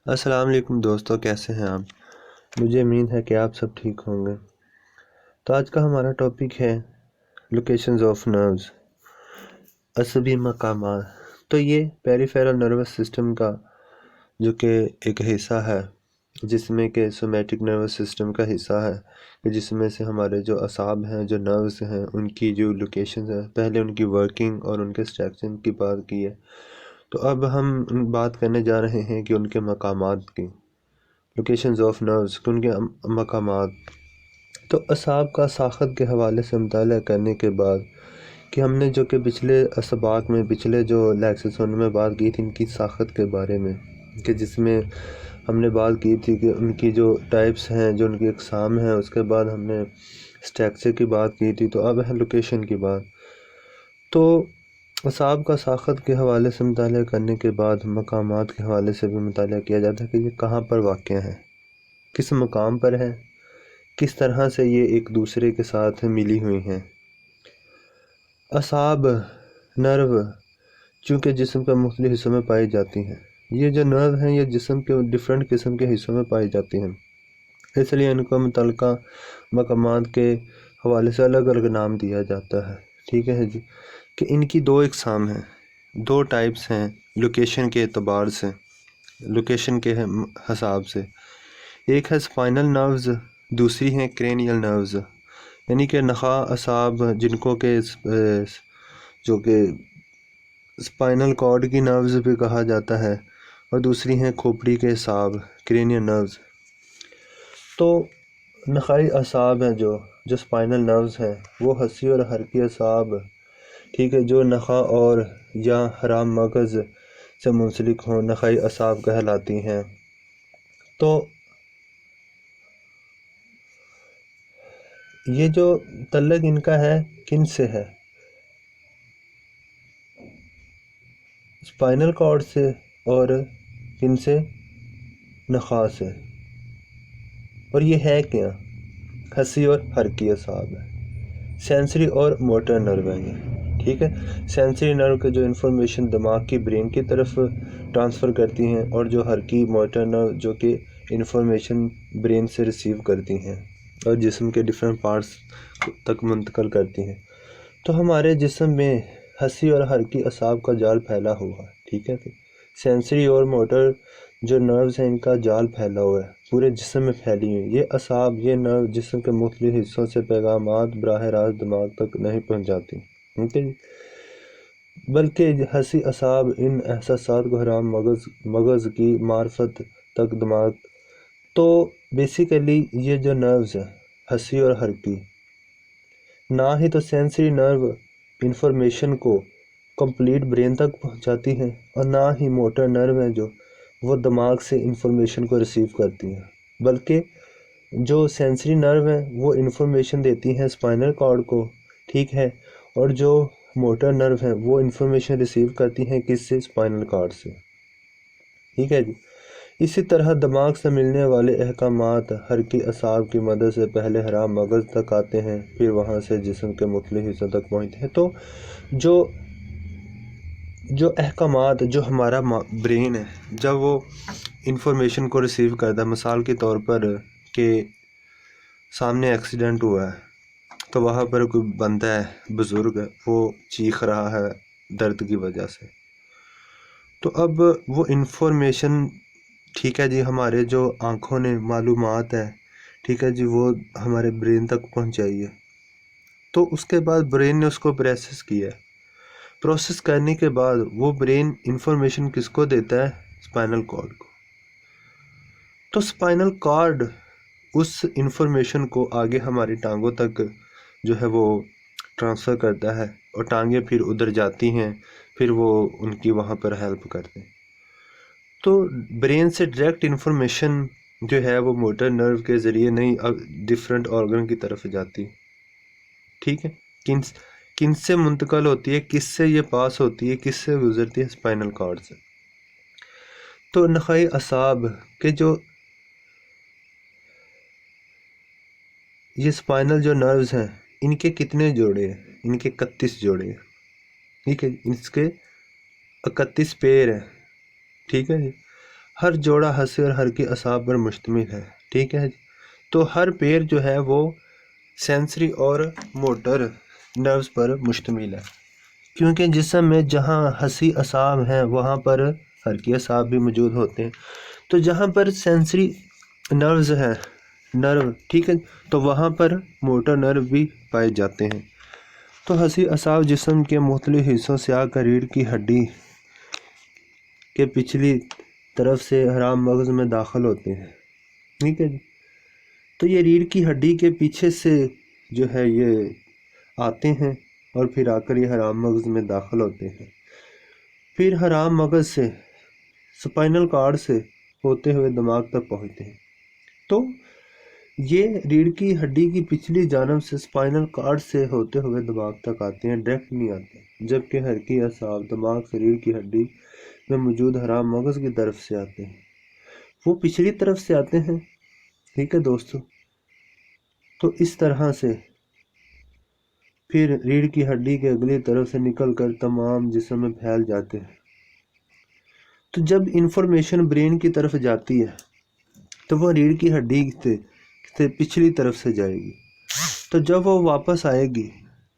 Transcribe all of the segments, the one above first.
السلام علیکم دوستو، کیسے ہیں آپ؟ مجھے امید ہے کہ آپ سب ٹھیک ہوں گے۔ تو آج کا ہمارا ٹاپک ہے لوکیشنز آف نروز، عصبی مقامات۔ تو یہ پیریفیرل نروس سسٹم کا جو کہ ایک حصہ ہے، جس میں کہ سومیٹک نروس سسٹم کا حصہ ہے، کہ جس میں سے ہمارے جو اعصاب ہیں، جو نروز ہیں، ان کی جو لوکیشنز ہیں، پہلے ان کی ورکنگ اور ان کے اسٹرکچر کی بات کی ہے۔ تو اب ہم بات کرنے جا رہے ہیں کہ ان کے مقامات کی، لوکیشنز آف نروز، ان کے مقامات۔ تو اعصاب کا ساخت کے حوالے سے مطالعہ کرنے کے بعد کہ ہم نے جو کہ پچھلے اسباق میں، پچھلے جو لیکچرز میں بات کی تھی ان کی ساخت کے بارے میں، کہ جس میں ہم نے بات کی تھی کہ ان کی جو ٹائپس ہیں، جو ان کی اقسام ہیں، اس کے بعد ہم نے اسٹرکچر کی بات کی تھی۔ تو اب ہے لوکیشن کی بات۔ تو اعصاب کا ساخت کے حوالے سے مطالعہ کرنے کے بعد مقامات کے حوالے سے بھی مطالعہ کیا جاتا ہے کہ یہ کہاں پر واقع ہیں، کس مقام پر ہیں، کس طرح سے یہ ایک دوسرے کے ساتھ ملی ہوئی ہیں۔ اعصاب، نرو، چونکہ جسم کے مختلف حصوں میں پائی جاتی ہیں، یہ جو نرو ہیں یہ جسم کے ڈیفرنٹ قسم کے حصوں میں پائی جاتی ہیں، اس لیے ان کو متعلقہ مقامات کے حوالے سے الگ الگ نام دیا جاتا ہے۔ ٹھیک ہے جی، کہ ان کی دو اقسام ہیں، دو ٹائپس ہیں لوکیشن کے اعتبار سے، لوکیشن کے حساب سے۔ ایک ہے اسپائنل نروز، دوسری ہیں کرینیل نروز، یعنی کہ نخاع اعصاب جن کو کہ جو کہ اسپائنل کارڈ کی نروز بھی کہا جاتا ہے، اور دوسری ہیں کھوپڑی کے اعصاب، کرینیل نروز۔ تو نخاعی اعصاب ہیں جو اسپائنل نروز ہیں، وہ حسی اور حرکی اعصاب، ٹھیک ہے، جو نخاع اور یا حرام مغز سے منسلک ہوں، نخاعی اعصاب کہلاتی ہیں۔ تو یہ جو تعلق ان کا ہے کن سے ہے؟ اسپائنل کارڈ سے، اور کن سے؟ نخاع سے۔ اور یہ ہے کیا؟ حسی اور حرکی اعصاب ہے، سینسری اور موٹر نرو ہیں یہ۔ ٹھیک ہے، سینسری نرو کے جو انفارمیشن دماغ کی برین کی طرف ٹرانسفر کرتی ہیں، اور جو حرکی موٹر نرو جو کہ انفارمیشن برین سے ریسیو کرتی ہیں اور جسم کے ڈیفرنٹ پارٹس تک منتقل کرتی ہیں۔ تو ہمارے جسم میں حسی اور حرکی اعصاب کا جال پھیلا ہوا ہے۔ ٹھیک ہے، سینسری اور موٹر جو نروز ہیں ان کا جال پھیلا ہوا ہے، پورے جسم میں پھیلی ہوئی۔ یہ اعصاب، یہ نرو جسم کے مختلف حصوں سے پیغامات براہ راست دماغ تک نہیں پہنچاتی، ٹھیک ہے، بلکہ حسی اعصاب ان احساسات کو حرام مغز کی معرفت تک دماغ۔ تو بیسیکلی یہ جو نروز ہیں، حسی اور حرکی، نہ ہی تو سینسری نرو انفارمیشن کو کمپلیٹ برین تک پہنچاتی ہیں، اور نہ ہی موٹر نرو ہیں جو وہ دماغ سے انفارمیشن کو ریسیو کرتی ہیں، بلکہ جو سینسری نرو ہیں وہ انفارمیشن دیتی ہیں اسپائنل کارڈ کو، ٹھیک ہے، اور جو موٹر نرو ہیں وہ انفارمیشن ریسیو کرتی ہیں کس سے؟ اسپائنل کارڈ سے۔ ٹھیک ہے جی، اسی طرح دماغ سے ملنے والے احکامات حرکی اعصاب کی مدد سے پہلے حرام مغز تک آتے ہیں، پھر وہاں سے جسم کے مختلف حصوں تک پہنچتے ہیں۔ تو جو احکامات، جو ہمارا برین ہے، جب وہ انفارمیشن کو ریسیو کرتا ہے، مثال کے طور پر کہ سامنے ایکسیڈنٹ ہوا ہے، تو وہاں پر کوئی بندہ ہے، بزرگ ہے، وہ چیخ رہا ہے درد کی وجہ سے، تو اب وہ انفارمیشن، ٹھیک ہے جی، ہمارے جو آنکھوں نے معلومات ہے، ٹھیک ہے جی، وہ ہمارے برین تک پہنچائی ہے۔ تو اس کے بعد برین نے اس کو پروسیس کرنے کے بعد وہ برین انفارمیشن کس کو دیتا ہے؟ اسپائنل کارڈ کو۔ تو اسپائنل کارڈ اس انفارمیشن کو آگے ہماری ٹانگوں تک جو ہے وہ ٹرانسفر کرتا ہے، اور ٹانگیں پھر ادھر جاتی ہیں، پھر وہ ان کی وہاں پر ہیلپ کرتے ہیں۔ تو برین سے ڈائریکٹ انفارمیشن جو ہے وہ موٹر نرو کے ذریعے نہیں، اب ڈیفرنٹ آرگن کی طرف جاتی، ٹھیک ہے، کن سے منتقل ہوتی ہے، کس سے یہ پاس ہوتی ہے، کس سے گزرتی ہے؟ اسپائنل کارڈ سے۔ تو نخاعی اعصاب کے جو یہ اسپائنل جو نروز ہیں، ان کے کتنے جوڑے ہیں؟ ان کے 31 جوڑے ہیں، ٹھیک ہے، اس کے 31 پیر ہیں، ٹھیک ہے جی۔ ہر جوڑا حسی اور حرکی اعصاب پر مشتمل ہے، ٹھیک ہے۔ تو ہر پیر جو ہے وہ سینسری اور موٹر نروز پر مشتمل ہے، کیونکہ جسم میں جہاں حسی اعصاب ہیں وہاں پر حرکی اعصاب بھی موجود ہوتے ہیں۔ تو جہاں پر سینسری نروز ہیں، نرو، ٹھیک ہے، تو وہاں پر موٹر نرو بھی پائے جاتے ہیں۔ تو حسی اعصاب جسم کے مختلف حصوں سے آ کر ریڑھ کی ہڈی کے پچھلی طرف سے حرام مغز میں داخل ہوتے ہیں، ٹھیک ہے جی۔ تو یہ ریڑھ کی ہڈی کے پیچھے سے جو ہے یہ آتے ہیں اور پھر آ کر یہ حرام مغز میں داخل ہوتے ہیں، پھر حرام مغز سے سپائنل کارڈ سے ہوتے ہوئے دماغ تک پہنچتے ہیں۔ تو یہ ریڑھ کی ہڈی کی پچھلی جانب سے سپائنل کارڈ سے ہوتے ہوئے دماغ تک آتے ہیں، ڈائریکٹ نہیں آتے، جبکہ حرکی اعصاب دماغ سے ریڑھ کی ہڈی میں موجود حرام مغز کی طرف سے آتے ہیں، وہ پچھلی طرف سے آتے ہیں، ٹھیک ہے دوستو۔ تو اس طرح سے پھر ریڑھ کی ہڈی کے اگلی طرف سے نکل کر تمام جسم میں پھیل جاتے ہیں۔ تو جب انفارمیشن برین کی طرف جاتی ہے تو وہ ریڑھ کی ہڈی سے پچھلی طرف سے جائے گی، تو جب وہ واپس آئے گی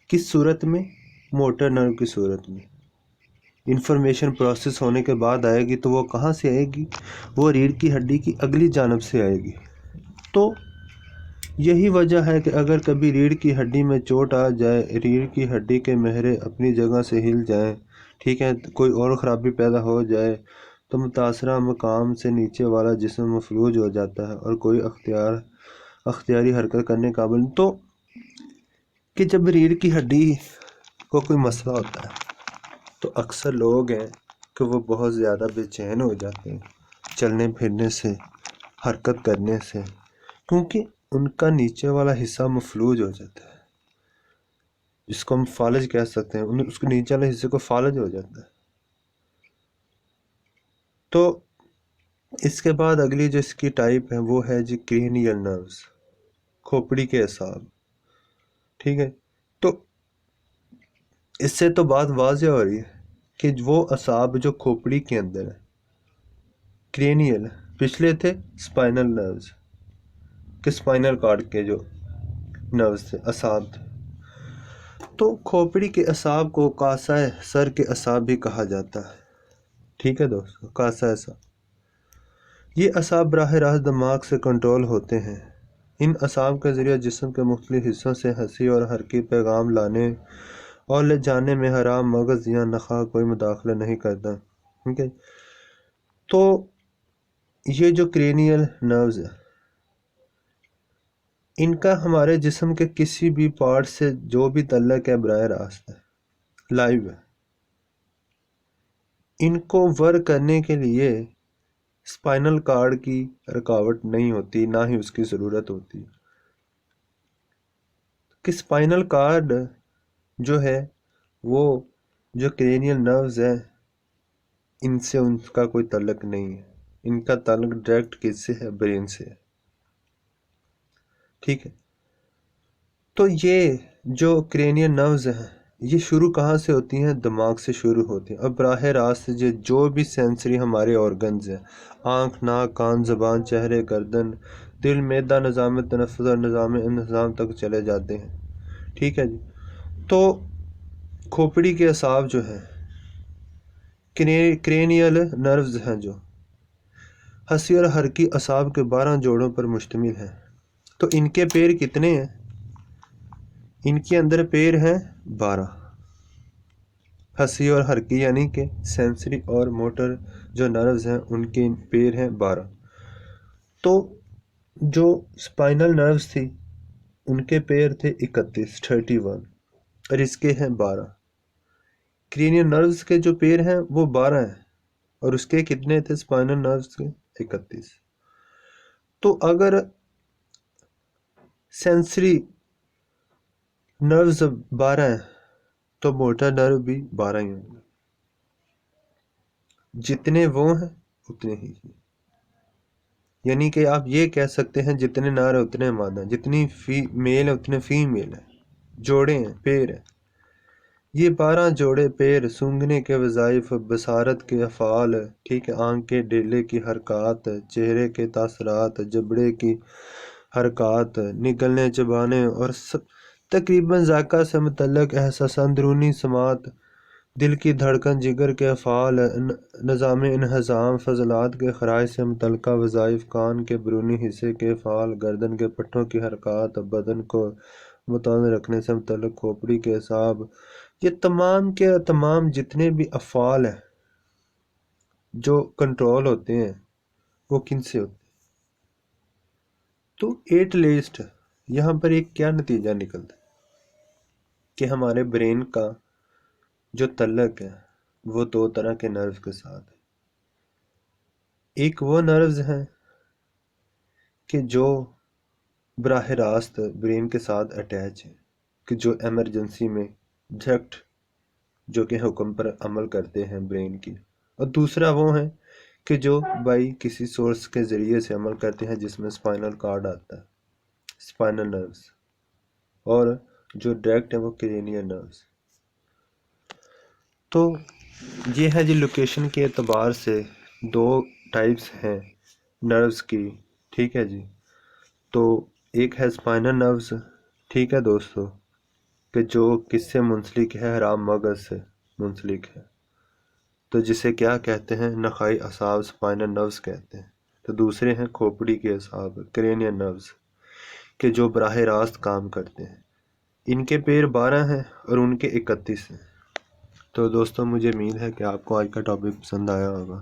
کس صورت میں؟ موٹر نرو کی صورت میں۔ انفارمیشن پروسیس ہونے کے بعد آئے گی، تو وہ کہاں سے آئے گی؟ وہ ریڑھ کی ہڈی کی اگلی جانب سے آئے گی۔ تو یہی وجہ ہے کہ اگر کبھی ریڑھ کی ہڈی میں چوٹ آ جائے، ریڑھ کی ہڈی کے مہرے اپنی جگہ سے ہل جائیں، ٹھیک ہے، کوئی اور خرابی پیدا ہو جائے تو متاثرہ مقام سے نیچے والا جسم مفلوج ہو جاتا ہے اور کوئی اختیاری حرکت کرنے قابل نہیں۔ تو کہ جب ریڑھ کی ہڈی کو کوئی مسئلہ ہوتا ہے تو اکثر لوگ ہیں کہ وہ بہت زیادہ بے چین ہو جاتے ہیں چلنے پھرنے سے، حرکت کرنے سے، کیونکہ ان کا نیچے والا حصہ مفلوج ہو جاتا ہے، جس کو ہم فالج کہہ سکتے ہیں، اس کے نیچے والے حصے کو فالج ہو جاتا ہے۔ تو اس کے بعد اگلی جو اس کی ٹائپ ہے وہ ہے جی کرینیل نروز، کھوپڑی کے اعصاب، ٹھیک ہے۔ تو اس سے تو بات واضح ہو رہی ہے کہ وہ اعصاب جو کھوپڑی کے اندر ہے، کرینیل، پچھلے تھے سپائنل نروز، کہ سپائنل کارڈ کے جو نروز تھے، اعصاب تھے۔ تو کھوپڑی کے اعصاب کو کاسہ سر کے اعصاب بھی کہا جاتا ہے، ٹھیک ہے دوستو، کاسہ اعصاب۔ یہ اعصاب براہ راست دماغ سے کنٹرول ہوتے ہیں۔ ان اعصاب کے ذریعہ جسم کے مختلف حصوں سے حسی اور حرکی پیغام لانے اور لے جانے میں حرام مغز یا نخاع کوئی مداخلت نہیں کرتا، ٹھیک ہے۔ تو یہ جو کرینیل نروز ہے، ان کا ہمارے جسم کے کسی بھی پارٹ سے جو بھی تعلق ہے براہ راست ہے، لائیو ہے۔ ان کو ورک کرنے کے لیے سپائنل کارڈ کی رکاوٹ نہیں ہوتی، نہ ہی اس کی ضرورت ہوتی، کہ سپائنل کارڈ جو ہے وہ جو کرینیل نروز ہے ان سے ان کا کوئی تعلق نہیں ہے، ان کا تعلق ڈائریکٹ کس سے ہے؟ برین سے ہے، ٹھیک ہے۔ تو یہ جو کرینیل نروز ہیں یہ شروع کہاں سے ہوتی ہیں؟ دماغ سے شروع ہوتی ہیں، اور براہ راست جو بھی سینسری ہمارے آرگنز ہیں، آنکھ، ناک، کان، زبان، چہرے، گردن، دل، معدہ، نظام تنفس اور نظام انہضام تک چلے جاتے ہیں، ٹھیک ہے جی۔ تو کھوپڑی کے اعصاب جو ہیں، کرینیل نروز ہیں جو حسی اور حرکی اعصاب کے 12 جوڑوں پر مشتمل ہیں۔ تو ان کے پیر کتنے ہیں؟ ان کے اندر پیر ہیں 12، حسی اور حرکی یعنی کہ سینسری اور موٹر جو نروز ہیں ان کے پیر ہیں 12۔ تو جو سپائنل نروز تھی ان کے پیر تھے 31 اور اس کے ہیں 12۔ کرینیل نروز کے جو پیر ہیں وہ 12 ہیں اور اس کے کتنے تھے سپائنل نروز کے؟ 31۔ تو اگر سینسری نروز 12 ہیں تو موٹر نرو بھی 12 ہی ہوں گے، جتنے وہ ہیں اتنے ہی، یعنی کہ آپ یہ کہہ سکتے ہیں جتنے نر ہیں اتنے مادہ، جتنی میل ہیں اتنے فیمیل ہیں، جوڑے ہیں، پیر ہیں، یہ 12 جوڑے پیر، سونگھنے کے وظائف، بصارت کے افعال، ٹھیک ہے، آنکھ کے ڈیلے کی حرکات، چہرے کے تاثرات، جبڑے کی حرکات، نکلنے چبانے اور تقریباً ذائقہ سے متعلق احساس، اندرونی سماعت، دل کی دھڑکن، جگر کے افعال، نظام انہضام، فضلات کے خراج سے متعلقہ وظائف، کان کے بیرونی حصے کے افعال، گردن کے پٹھوں کی حرکات، بدن کو متوازن رکھنے سے متعلق کھوپڑی کے اعصاب، یہ تمام کے تمام جتنے بھی افعال ہیں جو کنٹرول ہوتے ہیں وہ کن سے ہوتے ہیں؟ تو ایٹ لیسٹ یہاں پر ایک کیا نتیجہ نکلتا ہے کہ ہمارے برین کا جو تعلق ہے وہ 2 طرح کے نروز کے ساتھ ہے۔ ایک وہ نروز ہیں کہ جو براہ راست برین کے ساتھ اٹیچ ہے، کہ جو ایمرجنسی میں ڈائریکٹ جو کہ حکم پر عمل کرتے ہیں برین کی، اور دوسرا وہ ہیں کہ جو بائی کسی سورس کے ذریعے سے عمل کرتے ہیں جس میں اسپائنل کارڈ آتا ہے، اسپائنل نروز، اور جو ڈائریکٹ ہے وہ کرینیل نروز۔ تو یہ ہے جی لوکیشن کے اعتبار سے 2 ٹائپس ہیں نروز کی، ٹھیک ہے جی۔ تو ایک ہے اسپائنل نروز، ٹھیک ہے دوستو، کہ جو کس سے منسلک ہے، حرام مغز سے منسلک ہے، تو جسے کیا کہتے ہیں، نخائی اعصاب، اسپائنل نروز کہتے ہیں۔ تو دوسرے ہیں کھوپڑی کے اعصاب، کرینیل نروز، کہ جو براہ راست کام کرتے ہیں۔ ان کے پیر 12 ہیں اور ان کے 31 ہیں۔ تو دوستو مجھے امید ہے کہ آپ کو آج کا ٹاپک پسند آیا ہوگا۔